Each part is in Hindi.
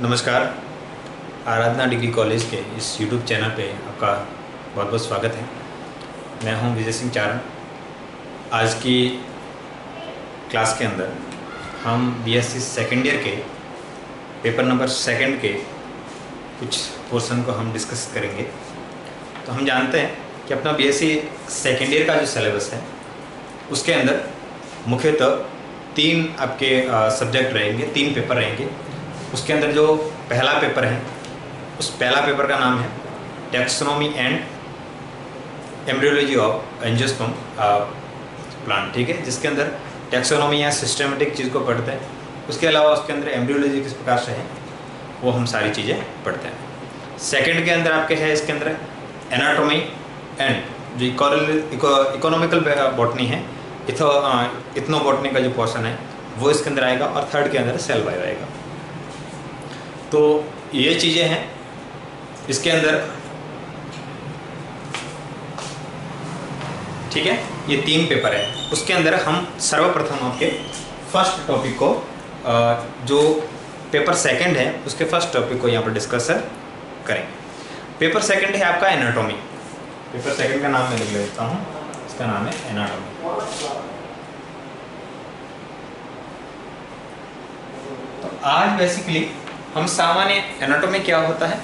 नमस्कार। आराधना डिग्री कॉलेज के इस यूट्यूब चैनल पे आपका बहुत बहुत स्वागत है। मैं हूं विजय सिंह चारण। आज की क्लास के अंदर हम बीएससी सेकेंड ईयर के पेपर नंबर सेकंड के कुछ पोर्शन को हम डिस्कस करेंगे। तो हम जानते हैं कि अपना बीएससी सेकेंड ईयर का जो सिलेबस है उसके अंदर मुख्यतः तीन आपके सब्जेक्ट रहेंगे, तीन पेपर रहेंगे। उसके अंदर जो पहला पेपर है उस पहला पेपर का नाम है taxonomy and embryology of angiosperm plant, ठीक है, जिसके अंदर टैक्सोनॉमी या सिस्टमेटिक चीज़ को पढ़ते हैं। उसके अलावा उसके अंदर एम्ब्रियोलॉजी किस प्रकार से है वो हम सारी चीज़ें पढ़ते हैं। सेकंड के अंदर आपके है, इसके अंदर एनाटॉमी एंड जो इकोनॉमिकल बॉटनी है, इथनो बॉटनी का जो पोर्शन है वो इसके अंदर आएगा। और थर्ड के अंदर सेल बायो आएगा। तो ये चीज़ें हैं इसके अंदर, ठीक है। ये तीन पेपर है। उसके अंदर हम सर्वप्रथम आपके फर्स्ट टॉपिक को जो पेपर सेकंड है उसके फर्स्ट टॉपिक को यहाँ पर डिस्कस करेंगे। पेपर सेकंड है आपका एनाटॉमी। पेपर सेकंड का नाम मैं लिख लेता हूँ, इसका नाम है एनाटॉमी। तो आज बेसिकली हम सामान्य एनाटॉमी क्या होता है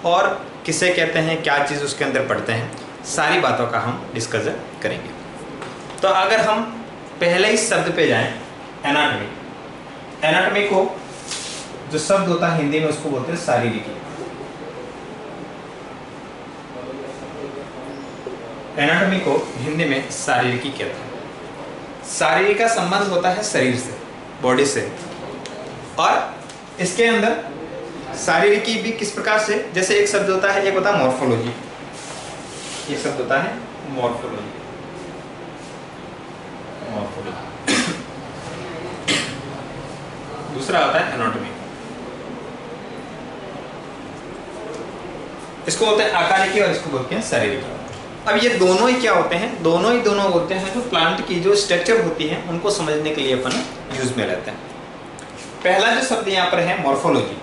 और किसे कहते हैं, क्या चीज़ उसके अंदर पढ़ते हैं, सारी बातों का हम डिस्कस करेंगे। तो अगर हम पहले ही शब्द पे जाएं, एनाटॉमी। एनाटॉमी को जो शब्द होता है हिंदी में उसको बोलते हैं शारीरिकी। एनाटॉमी को हिंदी में शारीरिकी कहते हैं। शारीरिक का संबंध होता है शरीर से, बॉडी से। और इसके अंदर शारीरिकी भी किस प्रकार से, जैसे एक शब्द होता है, एक होता है मॉर्फोलॉजी, एक शब्द होता है मॉर्फोलॉजी। दूसरा होता है एनाटॉमी। इसको बोलते हैं आकारिकी और इसको बोलते हैं शारीरिकी। अब ये दोनों ही क्या होते हैं, दोनों होते हैं जो प्लांट की जो स्ट्रक्चर होती है उनको समझने के लिए अपन यूज में लेते हैं। पहला जो शब्द यहाँ पर है मॉर्फोलॉजी।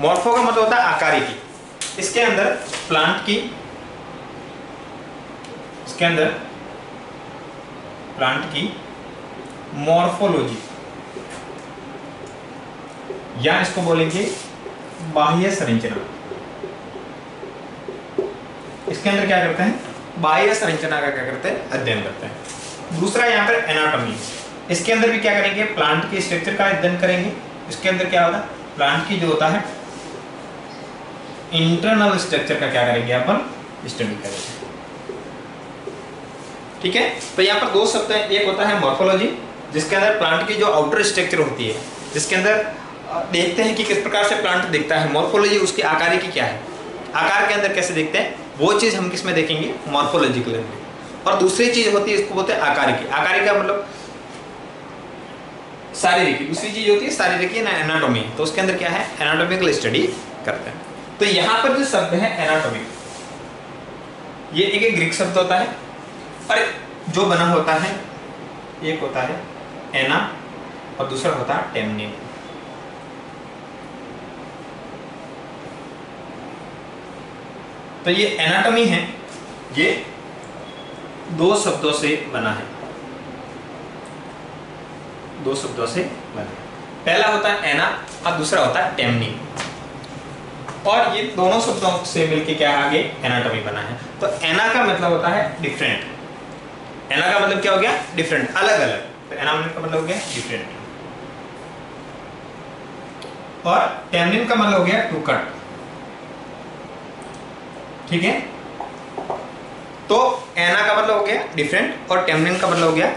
मॉर्फो का मतलब होता है आकारिकी। इसके अंदर प्लांट की, इसके अंदर प्लांट की मॉर्फोलॉजी या इसको बोलेंगे बाह्य संरचना। इसके अंदर क्या करते हैं, बाह्य संरचना का क्या करते हैं, अध्ययन करते हैं। दूसरा यहाँ पर एनाटॉमी। इसके अंदर भी क्या करेंगे, प्लांट के स्ट्रक्चर का अध्ययन करेंगे। इसके अंदर क्या होता है, प्लांट की जो होता है इंटरनल स्ट्रक्चर का क्या करेंगे, अपन स्टडी करेंगे, ठीक है। तो यहाँ पर दो शब्द हैं, एक होता है मॉर्फोलॉजी जिसके अंदर प्लांट की जो आउटर स्ट्रक्चर होती है, जिसके अंदर देखते हैं कि किस प्रकार से प्लांट दिखता है। मॉर्फोलॉजी उसकी आकारिकी क्या है, आकार के अंदर कैसे दिखते हैं, वो चीज हम किस में देखेंगे, मॉर्फोलॉजिकल में। और दूसरी चीज होती है, इसको बोलते हैं आकारिकी। आकारिकी का मतलब शारीरिकी। दूसरी चीज होती है शारीरिकी ना एनाटॉमी। तो उसके अंदर क्या है, एनाटॉमिकल स्टडी करते हैं। तो यहाँ पर जो शब्द है एनाटॉमी, ये एक ग्रीक शब्द होता है और जो बना होता है, एक होता है एना और दूसरा होता है टेमनिन। तो ये एनाटॉमी है, ये दो शब्दों से बना है, दो शब्दों से बना। पहला होता है एना और दूसरा होता है टेमनिन। और ये दोनों शब्दों से मिलके क्या आगे एनाटॉमी बना है। तो एना का मतलब होता है डिफरेंट। एना का मतलब क्या हो गया, डिफरेंट, अलग अलग। तो एना का मतलब हो गया डिफरेंट। और टेमनिन का मतलब हो गया टू कट, ठीक है। तो एना का मतलब हो गया डिफरेंट और टेमनिन का मतलब हो गया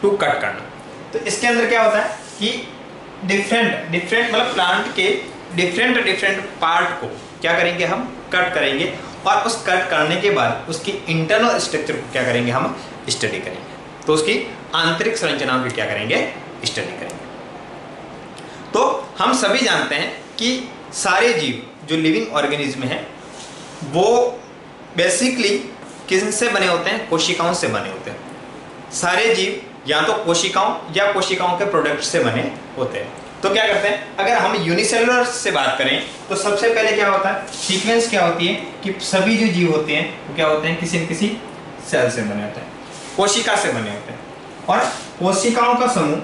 टू कट करना। तो इसके अंदर क्या होता है कि डिफरेंट मतलब प्लांट के डिफरेंट पार्ट को क्या करेंगे, हम कट करेंगे। और उस कट करने के बाद उसकी इंटरनल स्ट्रक्चर को क्या करेंगे, हम स्टडी करेंगे। तो उसकी आंतरिक संरचनाओं की क्या करेंगे, स्टडी करेंगे। तो हम सभी जानते हैं कि सारे जीव जो लिविंग ऑर्गेनिज्म है वो बेसिकली किससे बने होते हैं, कोशिकाओं से बने होते हैं। सारे जीव या तो कोशिकाओं या कोशिकाओं के प्रोडक्ट से बने होते हैं। तो क्या करते हैं, अगर हम यूनिसेलुलर से बात करें तो सबसे पहले क्या होता है, सीक्वेंस क्या होती है कि सभी जो जीव होते हैं वो क्या होते हैं, किसी न किसी सेल से बने होते हैं, कोशिका से बने होते हैं। और कोशिकाओं का समूह,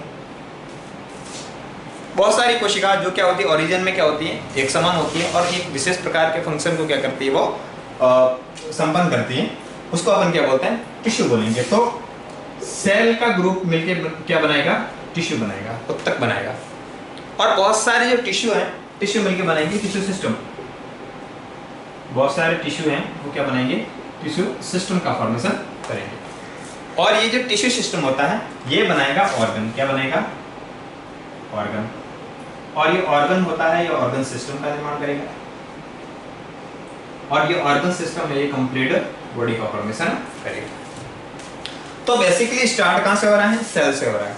बहुत सारी कोशिका जो क्या होती है ओरिजिन में क्या होती है, एक समान होती है और एक विशेष प्रकार के फंक्शन को क्या करती है, वो संपन्न करती है, उसको अपन क्या बोलते हैं, टिश्यू बोलेंगे। तो सेल का ग्रुप मिलके क्या बनाएगा, टिश्यू बनाएगा, उत्तक बनाएगा। और बहुत सारे जो टिश्यू हैं, टिश्यू मिलके बनाएंगे टिश्यू सिस्टम। बहुत सारे टिश्यू हैं वो क्या बनाएंगे, टिश्यू सिस्टम का फॉर्मेशन करेंगे। और ये जो टिश्यू सिस्टम होता है ये बनाएगा ऑर्गन, क्या बनाएगा, ऑर्गन। और ये ऑर्गन होता है, ये ऑर्गन सिस्टम का निर्माण करेगा। और ये ऑर्गन सिस्टम है, ये कंप्लीट बॉडी का फॉर्मेशन करेगा। तो बेसिकली स्टार्ट कहां से हो रहा है, सेल से हो रहा है।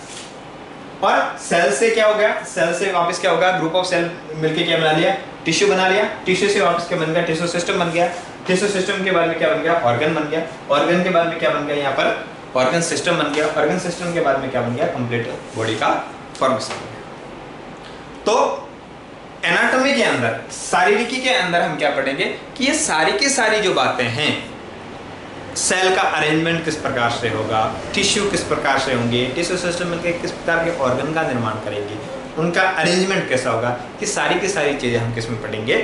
और सेल से क्या हो गया, सेल से वापस क्या होगा, ग्रुप ऑफ सेल मिलके क्या बना लिया, टिश्यू बना लिया। टिश्यू से वापस क्या बन गया, टिश्यू सिस्टम बन गया। टिश्यू सिस्टम के बाद में क्या बन गया, ऑर्गन बन गया। ऑर्गन के बाद में क्या बन गया, यहाँ पर ऑर्गन सिस्टम बन गया। ऑर्गन सिस्टम के बाद में क्या बन गया, कंप्लीट बॉडी का फॉर्मेशन बन गया। तो एनाटॉमी के अंदर, शारीरिकी के अंदर हम क्या पढ़ेंगे कि ये सारी की सारी जो बातें हैं, सेल का अरेंजमेंट किस प्रकार से होगा, टिश्यू किस प्रकार से होंगे, टिश्यू सिस्टम में किस प्रकार के ऑर्गन का निर्माण करेंगे, उनका अरेंजमेंट कैसा होगा, कि सारी की सारी चीजें हम किस में पढ़ेंगे,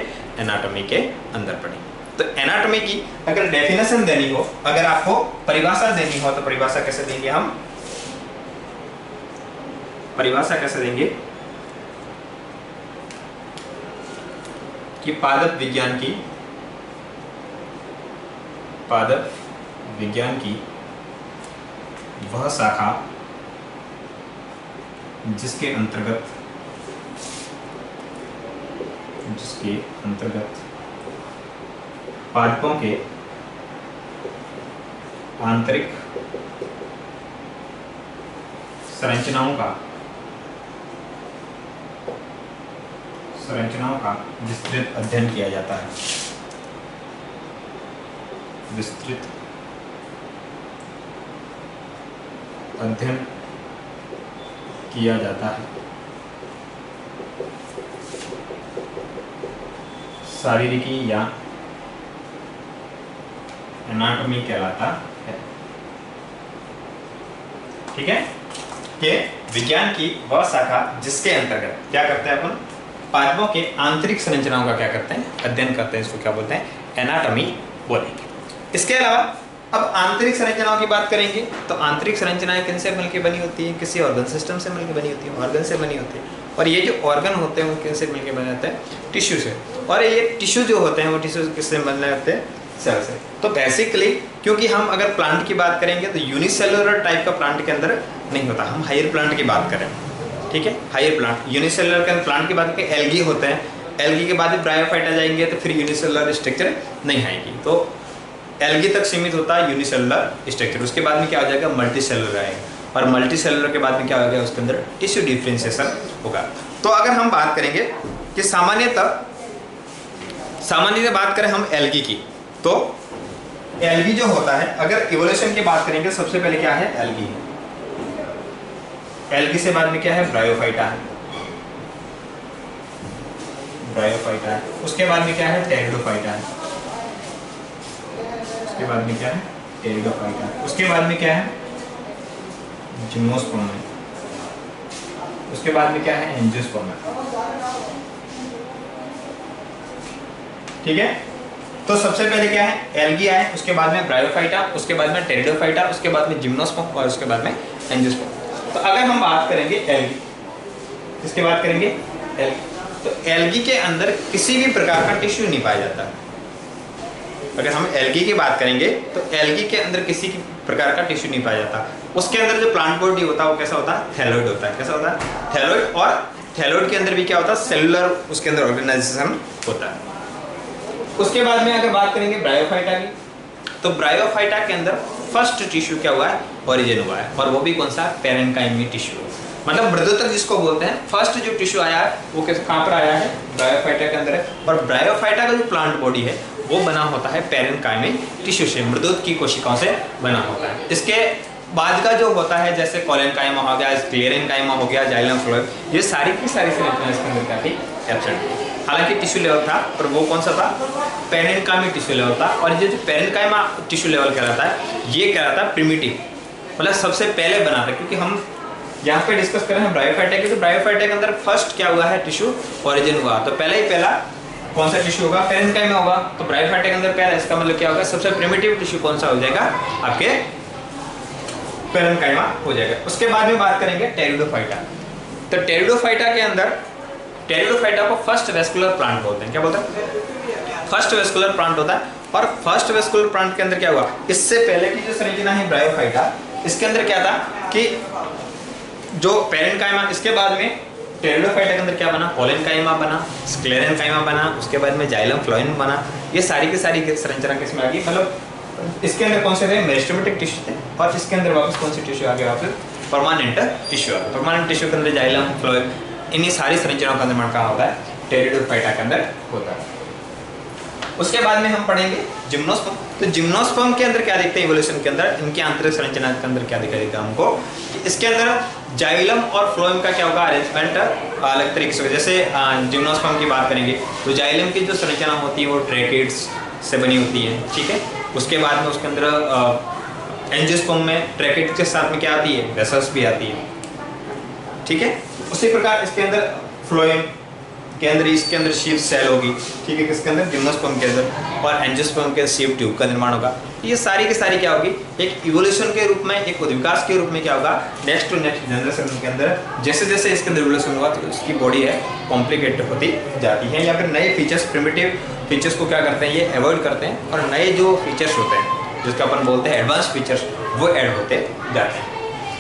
एनाटॉमी के अंदर पढ़ेंगे। तो एनाटॉमी की अगर डेफिनेशन देनी हो, अगर आपको परिभाषा देनी हो, तो परिभाषा कैसे देंगे हम, परिभाषा कैसे देंगे कि पादप विज्ञान की वह शाखा जिसके अंतर्गत पादपों के आंतरिक संरचनाओं का विस्तृत अध्ययन किया जाता है। विस्तृत अध्ययन किया जाता है। शारीरिकी या एनाटॉमी कहलाता है। ठीक है, कि विज्ञान की वह शाखा जिसके अंतर्गत क्या करते हैं अपन, पादपों के आंतरिक संरचनाओं का क्या करते हैं, अध्ययन करते हैं, इसको क्या बोलते हैं, एनाटॉमी बोलेंगे। इसके अलावा अब आंतरिक संरचनाओं की बात करेंगे तो आंतरिक संरचनाएं किन से मिलकर बनी होती है, किसी ऑर्गन सिस्टम से मिलकर बनी होती है, ऑर्गन से बनी होती है। और ये जो ऑर्गन होते हैं वो किन से मिलकर बने होते हैं, टिश्यू से। और ये टिश्यू जो होते हैं वो टिश्यू किससे बने होते हैं, सेल से। तो बेसिकली क्योंकि हम अगर प्लांट की बात करेंगे तो यूनिसेलुलर टाइप का प्लांट के अंदर नहीं होता, हम हायर प्लांट की बात करें, ठीक है, हायर प्लांट। यूनिसेलुलर के प्लांट की बात करें, एल्गी होते हैं, एल्गी के बाद में ब्रायोफाइटा जाएंगे तो फिर यूनिसेलुलर स्ट्रक्चर नहीं आएगी। तो एल्गी तक सीमित होता है यूनिसेलुलर स्ट्रक्चर। उसके बाद में क्या हो जाएगा, मल्टी सेलुलर आएगा, और मल्टी सेलुलर के बाद में क्या हो गया, उसके अंदर टिश्यू डिफरेंशिएशन होगा। तो अगर हम बात करेंगे कि सामान्यतः बात करें हम एल्गी की, तो एल्गी जो होता है, अगर इवोल्यूशन की बात करेंगे सबसे पहले क्या है, एल्गी है। एल्गी से बाद में क्या है, ब्रायोफाइटा है, ब्रायोफाइटा है। उसके बाद में क्या है, टेरिडोफाइटा है। उसके बाद में क्या है, टेरिडोफाइटा है। उसके बाद में क्या है, जिम्नोस्पर्म है। उसके बाद में क्या है, एंजियोस्पर्म है। ठीक है, तो सबसे पहले क्या है, एल्गी आए, उसके बाद में ब्रायोफाइटा, उसके बाद में टेरिडोफाइटा, उसके बाद में जिम्नोस्पर्म और उसके बाद में एंजियोस्पर्म। तो अगर हम बात करेंगे एल्गी, किसके बात करेंगे, एल्गी, तो एल्गी के अंदर किसी भी प्रकार का टिश्यू नहीं पाया जाता। अगर हम एल्गी की बात करेंगे तो एल्गी के अंदर किसी प्रकार का टिश्यू नहीं पाया जाता। उसके अंदर जो प्लांट बॉडी होता है वो कैसा होता है, थैलॉइड होता है। कैसा होता है, थैलॉइड। और थैलॉइड के अंदर भी क्या होता है, सेलुलर उसके अंदर ऑर्गेनाइजेशन होता है। उसके बाद में अगर बात करेंगे ब्रायोफाइटा की, तो ब्रायोफाइटा के अंदर फर्स्ट टिश्यू क्या हुआ है, ओरिजिन हुआ है, और वो भी कौन सा, पेरेन्काइमी टिश्यू, मतलब मृदुतक जिसको बोलते हैं। फर्स्ट जो टिश्यू आया है वो कहाँ पर आया है, ब्रायोफाइटा के अंदर है। और ब्रायोफाइटा का जो प्लांट बॉडी है वो बना होता है पेरेन्काइमी टिश्यू से, मृदुत की कोशिकाओं से बना होता है। इसके बाद का जो होता है जैसे कोलेनकाइमा हो गया, स्क्लेरेनकाइमा हो गया, जाइलम फ्लोएम, ये सारी की सारी संरचना इसके अंदर क्या थी, एब्सेंट थी। हालांकि टिश्यू लेवल था, पर वो कौन सा था, पेरेन्काइमी टिश्यू लेवल था। और ये जो पेरेन्काइमा टिश्यू लेवल कहलाता है, ये कहलाता है प्रिमिटिव, मतलब सबसे पहले बना था। क्योंकि हम यहाँ पे डिस्कस करें हम ब्रायोफाइटा की, तो ब्रायोफाइटा के अंदर फर्स्ट क्या हुआ है, टिश्यू ओरिजिन हुआ। तो पहले ही पहला कौन सा टिश्यू होगा, पेरेन्काइमा होगा। तो ब्रायोफाइटा के अंदर पहला, इसका मतलब क्या होगा, सबसे प्रिमिटिव टिश्यू कौन सा हो जाएगा, आपके पेरेन्काइमा हो जाएगा। उसके बाद में बात करेंगे टेरिडोफाइटा। तो टेरिडोफाइटा के अंदर, टेरिडोफाइटा को फर्स्ट वेस्कुलर प्लांट बोलते हैं। क्या बोलते हैं, फर्स्ट वेस्कुलर प्लांट होता है। और फर्स्ट वेस्कुलर प्लांट के अंदर क्या हुआ, इससे पहले की जो संरचना है ब्रायोफाइटा, इसके अंदर क्या था कि जो पेरेन्काइमा, इसके बाद में टेरिडोफाइटा के अंदर क्या बना, कोलेनकाइमा बना, स्क्लेरेनकाइमा बना, उसके बाद में जाइलम फ्लोएम बना। ये सारी की सारी संरचना किसमें आ गई, मतलब इसके अंदर कौन से थे, मेरिस्टेमेटिक टिश्यू थे। और इसके अंदर वापस कौन से टिश्यू आ गए, वापस परमानेंट टिश्यू आ गए। परमानेंट टिश्यू के अंदर जाइलम फ्लोएम, इन्हीं सारी संरचनाओं का निर्माण कहाँ होता है, टेरिडोफाइटा के अंदर होता है। उसके बाद में हम पढ़ेंगे जिम्नोस्पर्म। तो जिम्नोस्पर्म के अंदर क्या देखते हैं, इवोल्यूशन के अंदर इनकी आंतरिक संरचना के अंदर क्या दिखाई देगा हमको, इसके अंदर जाइलम और फ्लोएम का क्या होगा, अरेंजमेंट अलग तरीके से। जैसे जिम्नोस्पर्म की बात करेंगे तो जाइलम की जो संरचना होती है वो ट्रैकिड्स से बनी होती है, ठीक है। उसके बाद में उसके अंदर एंजियोस्पर्म में ट्रैकिड के साथ में क्या आती है, वेसल्स भी आती है, ठीक है। उसी प्रकार इसके अंदर फ्लोएम के अंदर, इसके अंदर शीव सेल होगी, ठीक है, किसके अंदर, जिम्नोस्पर्म के अंदर। और एंजियोस्पर्म के शीव ट्यूब का निर्माण होगा। ये सारी की सारी क्या होगी, एक इवोल्यूशन के रूप में, एक उद्विकास के रूप में क्या होगा, नेक्स्ट टू नेक्स्ट जनरेशन के अंदर जैसे जैसे इसके अंदर इवोल्यूशन हुआ तो इसकी बॉडी है कॉम्प्लिकेट होती जाती है, या फिर नए फीचर्स, प्रिमिटिव फीचर्स को क्या करते हैं, ये अवॉइड करते हैं, और नए जो फीचर्स होते हैं जिसका अपन बोलते हैं एडवांस फीचर्स, वो ऐड होते जाते हैं,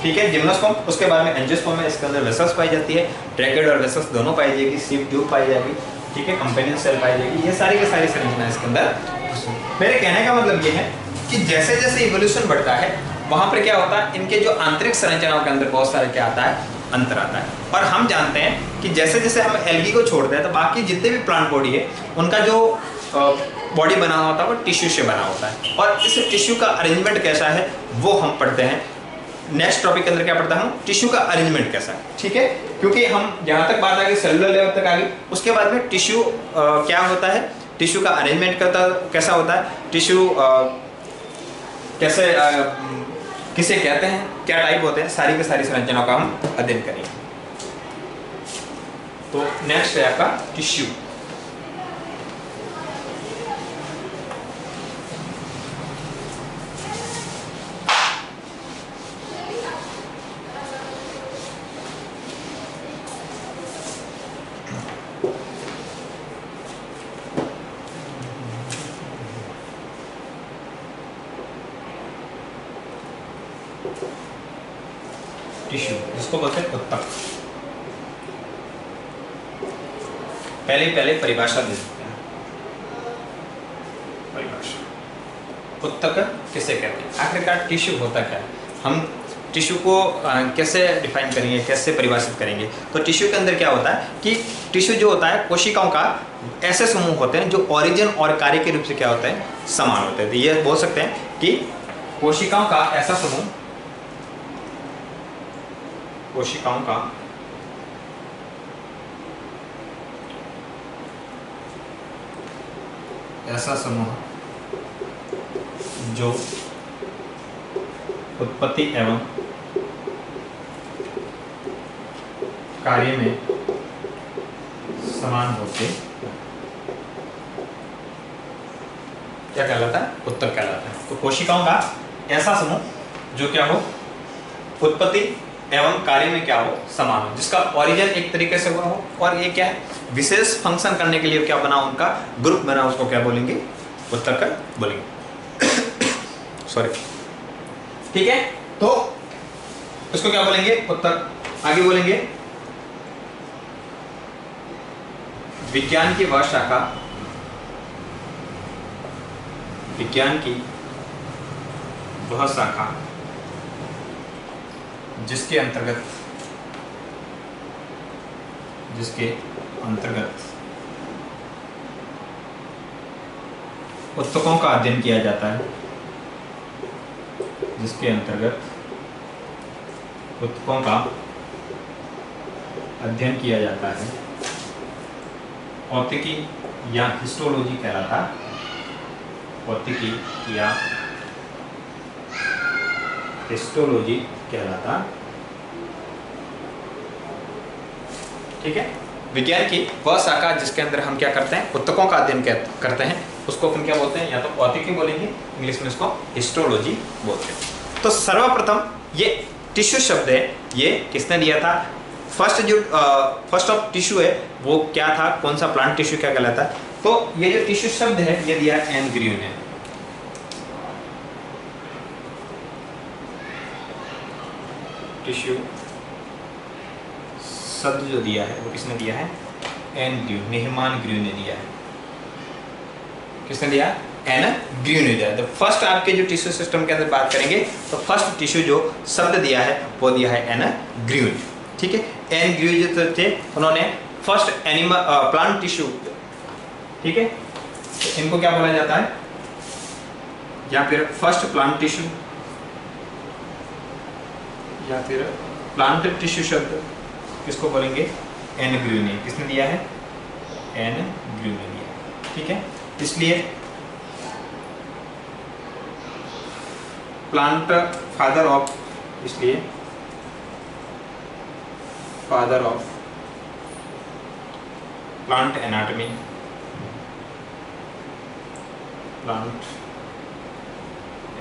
ठीक है। जिम्नोस्पर्म, उसके बाद में एंजियोस्पर्म है, इसके अंदर वेसल्स पाई जाती है, ट्रैकिड और वेसल्स दोनों पाई जाएगी, शीव ट्यूब पाई जाएगी, ठीक है, कंपेनियन सेल पाई जाएगी। ये सारी की सारी संरचना इसके अंदर। मेरे कहने का मतलब ये है कि जैसे जैसे इवोल्यूशन बढ़ता है वहां पर क्या होता है, इनके जो आंतरिक संरचनाओं के अंदर बहुत सारा क्या आता है, अंतर आता है। और हम जानते हैं कि जैसे जैसे हम एल्गी को छोड़ते हैं तो बाकी जितने भी प्लांट बॉडी है उनका जो बॉडी बना होता है वो टिश्यू से बना होता है। और इस टिश्यू का अरेंजमेंट कैसा है वो हम पढ़ते हैं। नेक्स्ट टॉपिक के अंदर क्या पढ़ता हूँ, टिश्यू का अरेंजमेंट कैसा है, ठीक है। क्योंकि हम जहाँ तक बात आ गई सेलुलर लेवल तक आ गई, उसके बाद में टिश्यू क्या होता है, टिश्यू का अरेंजमेंट कैसा होता है, टिश्यू कैसे किसे कहते हैं, क्या टाइप होते हैं, सारी की सारी संरचनाओं का हम अध्ययन करेंगे। तो नेक्स्ट है आपका टिश्यू। टिश्यू जिसको बोलते हैं उत्तक। पहले परिभाषा दे देते हैं। परिभाषा, उत्तक किसे कहते हैं, आखिरकार टिश्यू होता क्या है, हम टिश्यू को कैसे डिफाइन करेंगे, कैसे परिभाषित करेंगे। तो टिश्यू के अंदर क्या होता है कि टिश्यू जो होता है कोशिकाओं का ऐसे समूह होते हैं जो ओरिजिन और कार्य के रूप से क्या होते हैं, समान होते हैं। तो ये बोल सकते हैं कि कोशिकाओं का ऐसा समूह, कोशिकाओं का ऐसा समूह जो उत्पत्ति एवं कार्य में समान होते क्या कहलाता है, उत्तक कहलाता है। तो कोशिकाओं का ऐसा समूह जो क्या हो, उत्पत्ति एवं कार्य में क्या हो, समान हो, जिसका ओरिजिन एक तरीके से हुआ हो और ये क्या है, विशेष फंक्शन करने के लिए क्या बना, उनका ग्रुप बना, उसको क्या बोलेंगे, उत्तक बोलेंगे। सॉरी, ठीक है। तो इसको क्या बोलेंगे, उत्तक। आगे बोलेंगे विज्ञान की वह शाखा, विज्ञान की वह शाखा जिसके अंतर्गत उत्तकों का अध्ययन किया जाता है, जिसके अंतर्गत ऊतकों का अध्ययन किया जाता है, औत्तिकी या हिस्टोलॉजी कहलाता, औत्तिकी या हिस्टोलॉजी कहलाता। ठीक है, विज्ञान की वह शाखा जिसके अंदर हम क्या करते हैं, ऊतकों का अध्ययन करते हैं, उसको हम क्या बोलते हैं, या तो औत्तिकी बोलेंगे, इंग्लिश में इसको हिस्टोलॉजी बोलते हैं। तो सर्वप्रथम ये टिश्यू शब्द है, ये किसने दिया था? फर्स्ट ऑफ टिश्यू है वो क्या था, कौन सा प्लांट टिश्यू क्या कहलाता है? तो ये जो टिश्यू शब्द है ये दिया एन ग्रीन है। टिश्यू शब्द जो दिया है वो किसने दिया है? एन ग्रीन, नेहमान ग्रीन ने दिया है। किसने दिया? एन ग्रीन ने दिया है। तो फर्स्ट आपके जो टिश्यू सिस्टम के अंदर बात करेंगे तो फर्स्ट टिश्यू जो शब्द दिया है वो दिया है एन ग्रीन। ठीक है, एन ग्रीन जो थे उन्होंने फर्स्ट एनिमल प्लांट टिश्यू, ठीक है, तो इनको क्या बोला जाता है, या फिर फर्स्ट प्लांट टिश्यू या फिर प्लांट टिश्यू शब्द किसको बोलेंगे? एन ग्रीन ने। किसने दिया है? एन ग्रीन ने दिया। ठीक है, इसलिए प्लांट फादर ऑफ, इसलिए father of plant anatomy, plant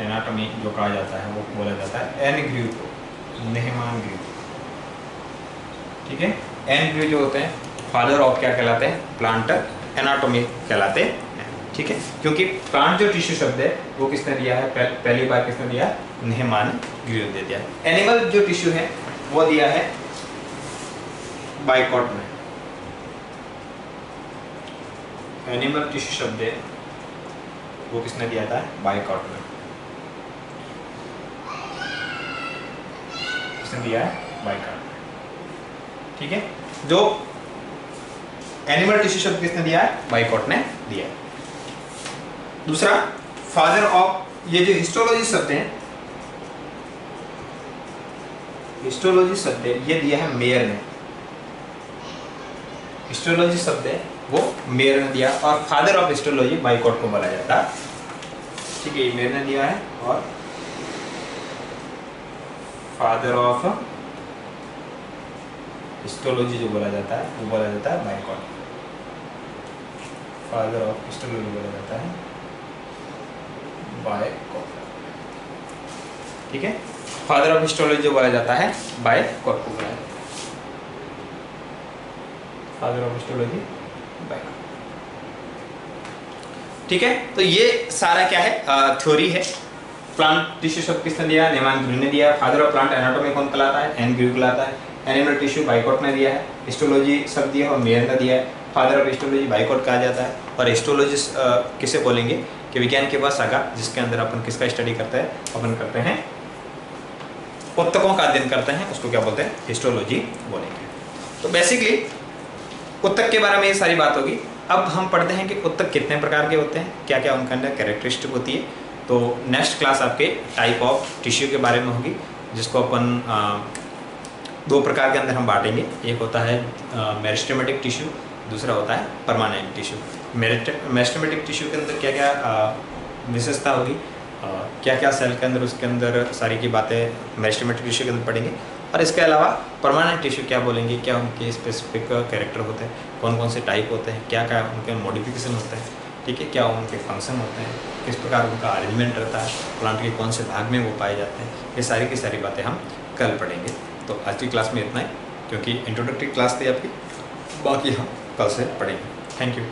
anatomy जो कहा जाता है वो बोला जाता है एन ग्रीव को, नेहमान ग्रीव। ठीक है, एन ग्रीव जो होते हैं फादर ऑफ क्या कहलाते हैं? प्लांट एनाटॉमी कहलाते हैं। ठीक है, क्योंकि प्लांट जो टिश्यू शब्द है वो किसने दिया है? पहली बार किसने दिया? नेहमान ग्रीव ने दिया है। एनिमल जो टिश्यू है वो दिया है बाइकॉट ने। एनिमल टिश्यू शब्द है वो किसने दिया था? बाइकॉट ने। किसने दिया है? बाइकॉट। ठीक है, जो एनिमल टिश्यू शब्द किसने दिया है? बाइकॉट ने दिया है। दूसरा, फादर ऑफ, ये जो हिस्टोलॉजी शब्द है, हिस्टोलॉजी शब्द है ये दिया है मेयर ने। हिस्टोलॉजी शब्द है वो मेयर ने दिया, और फादर ऑफ हिस्टोलॉजी बाइकॉट को बोला जाता है। ठीक है, ये मेयर ने दिया है, और फादर ऑफ हिस्टोलॉजी जो बोला जाता है वो बोला जाता है बाइकॉट। फादर ऑफ हिस्टोलॉजी बोला जाता है बाइकॉट। ठीक है, फादर ऑफ हिस्टोलॉजी जो बोला जाता है बाइकॉट को बोला जाता है, फादर ऑफ हिस्टोलॉजी बाइकॉट। ठीक है, तो ये सारा क्या है? थ्योरी है। प्लांट टिश्यू शब्द किसने दिया? नेहमान ग्रीव ने दिया। फादर ऑफ प्लांट एनाटॉमी कौन कहलाता है? एन ग्रीव कहलाता है। एनिमल टिश्यू बाइकॉट ने दिया है। हिस्टोलॉजी शब्द दिया और मेयर ने दिया है। फादर ऑफ हिस्टोलॉजी बाइकॉट कहा जाता है। और हिस्टोलॉजी किसे बोलेंगे कि विज्ञान की वह शाखा जिसके अंदर अपन किसका स्टडी करते हैं? अपन करते हैं ऊतकों का अध्ययन करते हैं, उसको क्या बोलते हैं? हिस्टोलॉजी बोलेंगे। तो बेसिकली ऊतक के बारे में ये सारी बात होगी। अब हम पढ़ते हैं कि ऊतक कितने प्रकार के होते हैं, क्या क्या उनके अंदर कैरेक्टरिस्टिक होती है। तो नेक्स्ट क्लास आपके टाइप ऑफ टिश्यू के बारे में होगी, जिसको अपन दो प्रकार के अंदर हम बांटेंगे। एक होता है मेरिस्टेमेटिक टिश्यू, दूसरा होता है परमानेंट टिश्यू। मेरिस्टेमेटिक टिश्यू के अंदर क्या क्या विशेषता होगी, क्या क्या सेल के अंदर, उसके अंदर सारी की बातें मेरिस्टेमेटिक टिश्यू के अंदर पढ़ेंगे। और इसके अलावा परमानेंट टिश्यू क्या बोलेंगे, क्या उनके स्पेसिफिक कैरेक्टर होते हैं, कौन कौन से टाइप होते हैं, क्या क्या उनके मॉडिफिकेशन होते हैं, ठीक है, क्या उनके फंक्शन होते हैं, किस प्रकार उनका अरेंजमेंट रहता है, प्लांट के कौन से भाग में वो पाए जाते हैं, ये सारी की सारी बातें हम कल पढ़ेंगे। तो आज की क्लास में इतना ही, क्योंकि इंट्रोडक्टरी क्लास थी आपकी, बाकी हम कल से पढ़ेंगे। Thank you.